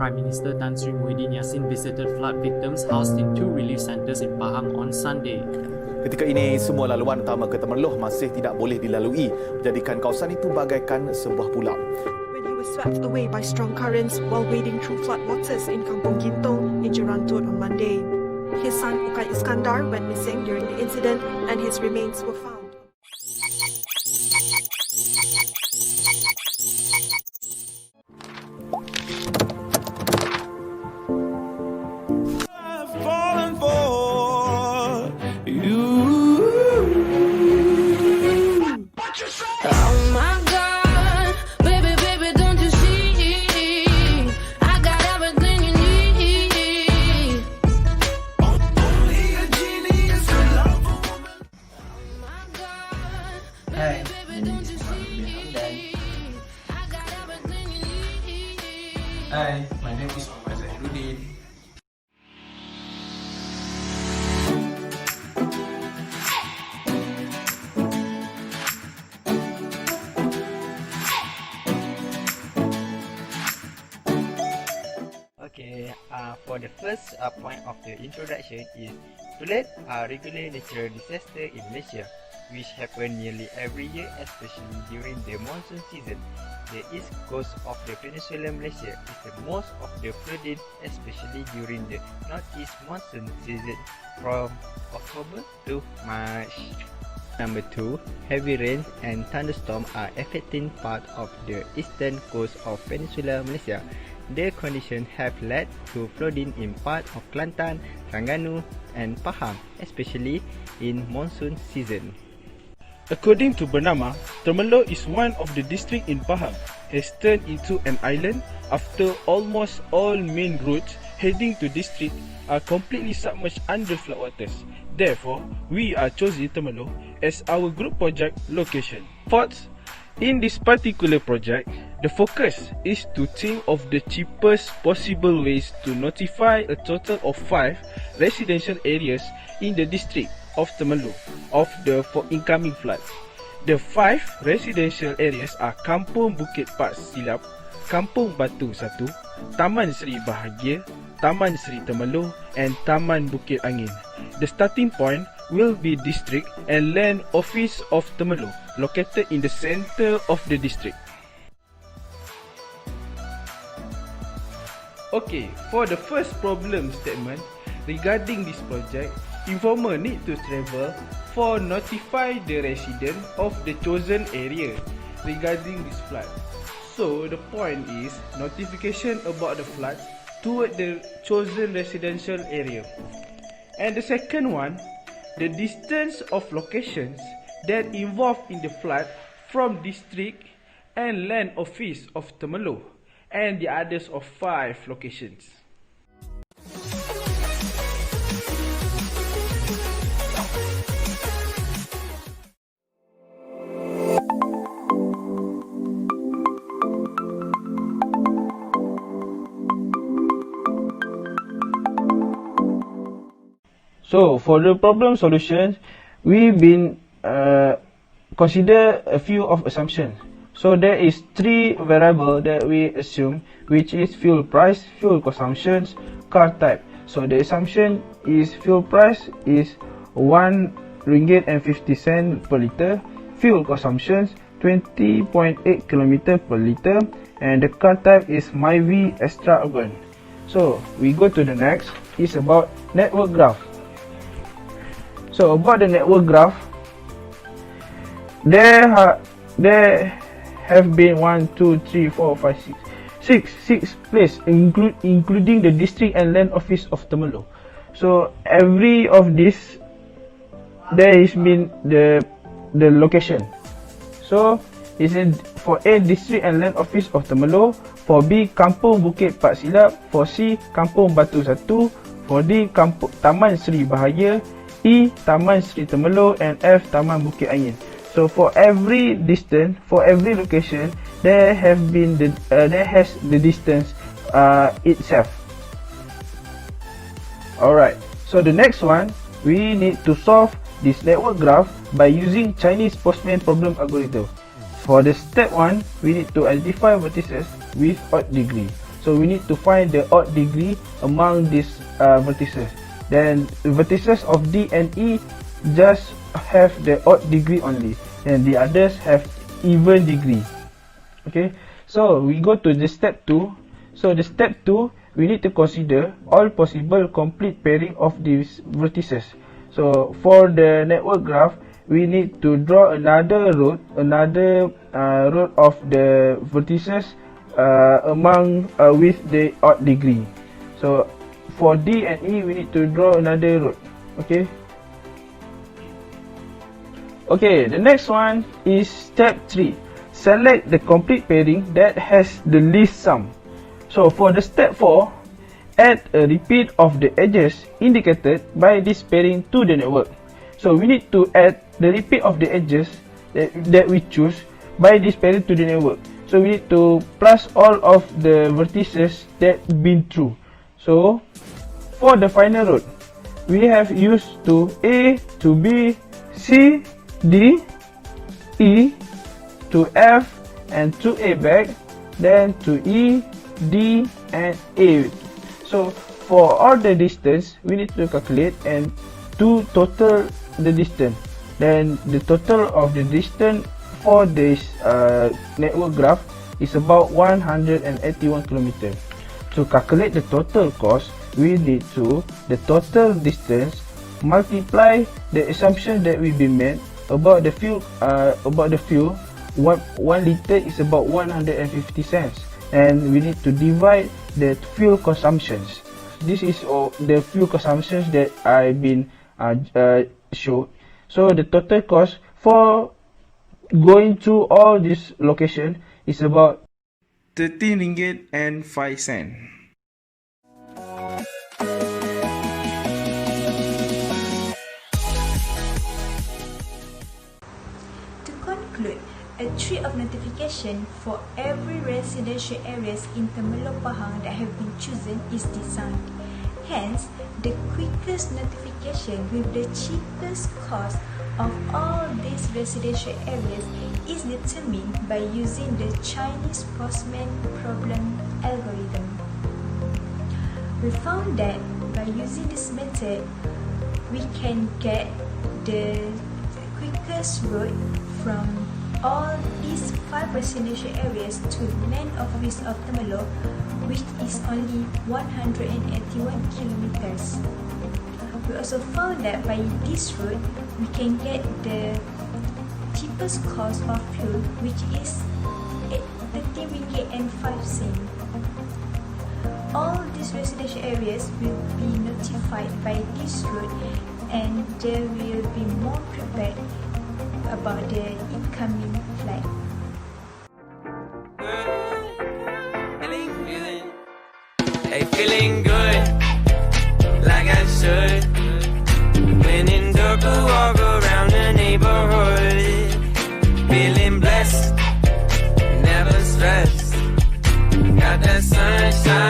Prime Minister Tan Sri Muhyiddin Yassin visited flood victims housed in 2 relief centres in Pahang on Sunday. Ketika ini, semua laluan utama ke Temerloh masih tidak boleh dilalui, menjadikan kawasan itu bagaikan sebuah pulau. When he was swept away by strong currents while wading through flood waters in Kampung Gintong in Jerantut on Monday. His son Ukai Iskandar went missing during the incident and his remains were found. Hi, my name is Muhammad. Okay, for the first point of the introduction is Tulen, regular natural disaster in Malaysia, which happen nearly every year, especially during the monsoon season. The east coast of the Peninsula Malaysia is the most of the flooding, especially during the northeast monsoon season from October to March. Number 2, heavy rains and thunderstorms are affecting part of the eastern coast of Peninsula Malaysia. The conditions have led to flooding in part of Kelantan, Terengganu and Pahang, especially in monsoon season. According to Bernama, Temerloh is one of the districts in Pahang, has turned into an island after almost all main roads heading to district are completely submerged under floodwaters. Therefore, we are choosing Temerloh as our group project location. Fourth, in this particular project, the focus is to think of the cheapest possible ways to notify a total of 5 residential areas in the district of Temerloh of the incoming flood. The 5 residential areas are Kampung Bukit Pak Silap, Kampung Batu 1, Taman Seri Bahagia, Taman Seri Temerloh and Taman Bukit Angin. The starting point will be District and Land Office of Temerloh, located in the center of the district. Okay, for the first problem statement regarding this project, informer need to travel for notify the resident of the chosen area regarding this flood. So the point is notification about the flood toward the chosen residential area. And the second one, the distance of locations that involved in the flood from district and land office of Temerloh and the others of 5 locations. So for the problem solutions, we've been consider a few of assumptions. So there is 3 variables that we assume, which is fuel price, fuel consumptions, car type. So the assumption is fuel price is RM1.50 per liter, fuel consumptions 20.8 km per liter, and the car type is MyV Extra Urban. So we go to the next, is about network graph. So about the network graph, there have been 1, 2, 3, 4, 5, 6 places, including the district and land office of Temerloh. So every of this, there has been the location. So is for A, district and land office of Temerloh. For B, Kampung Bukit Pak Silap. For C, Kampung Batu 1. For D, Taman Seri Bahagia. E, Taman Seri Temerloh, and F, Taman Bukit Angin. So for every distance, for every location, there has the distance itself. Alright, so the next one, we need to solve this network graph by using Chinese Postman Problem Algorithm. For the step 1, we need to identify vertices with odd degree. So we need to find the odd degree among these vertices. Then the vertices of D and E just have the odd degree only, and the others have even degree. Okay, so we go to the step 2. So the step 2, we need to consider all possible complete pairing of these vertices. So for the network graph, we need to draw another road of the vertices with the odd degree. So for D and E, we need to draw another road. Okay. Okay, the next one is step 3. Select the complete pairing that has the least sum. So for the step 4, add a repeat of the edges indicated by this pairing to the network. So we need to add the repeat of the edges that we choose by this pairing to the network. So we need to plus all of the vertices that been through. So for the final road, we have used to A to B, C, D, E to F, and to A back, then to E, D, and A. So for all the distance, we need to calculate and to total the distance. Then the total of the distance for this network graph is about 181 km. To calculate the total cost, we need to the total distance multiply the assumption that we been made about the fuel. 1 liter is about 150 cents, and we need to divide the fuel consumptions. This is the fuel consumptions that I've been showed. So the total cost for going to all this location is about RM13.05. To conclude, a tree of notification for every residential areas in Temerloh, Pahang that have been chosen is designed. Hence, the quickest notification with the cheapest cost of all these residential areas is determined by using the Chinese Postman Problem Algorithm. We found that by using this method, we can get the quickest route from all these 5 residential areas to the main office of Temerloh, which is only 181 kilometers. We also found that by this route, we can get the cheapest cost of fuel, which is RM13.05. All these residential areas will be notified by this route, and they will be more prepared about the incoming flight. Hey, feeling good, like I should. When in dark, I walk around the neighborhood. Feeling blessed, never stressed. Got that sunshine